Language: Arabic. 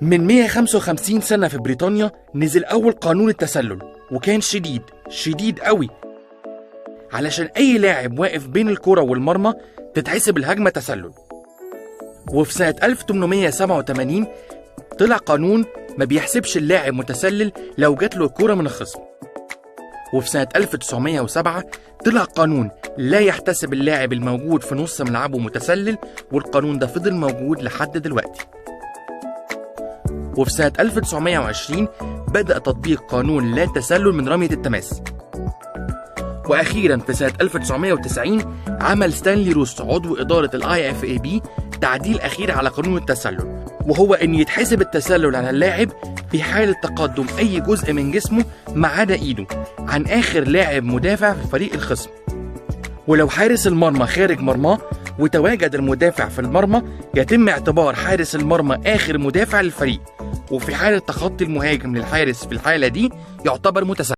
من 155 سنة في بريطانيا نزل أول قانون التسلل، وكان شديد قوي، علشان أي لاعب واقف بين الكرة والمرمى تتحسب الهجمة تسلل. وفي سنة 1887 طلع قانون ما بيحسبش اللاعب متسلل لو جات له الكرة من الخصم. وفي سنة 1907 طلع قانون لا يحتسب اللاعب الموجود في نص ملعبه متسلل، والقانون ده فضل موجود لحد دلوقتي. وفي سنة 1920 بدأ تطبيق قانون لا تسلل من رمية التماس. وأخيرا في سنة 1990 عمل ستانلي روس عضو إدارة IFAB تعديل أخير على قانون التسلل، وهو إن يتحسب التسلل على اللاعب في حالة تقدم أي جزء من جسمه ما عدا إيده عن آخر لاعب مدافع في فريق الخصم. ولو حارس المرمى خارج مرماه وتواجد المدافع في المرمى يتم اعتبار حارس المرمى آخر مدافع للفريق، وفي حالة تخطي المهاجم للحارس في الحالة دي يعتبر متسلل.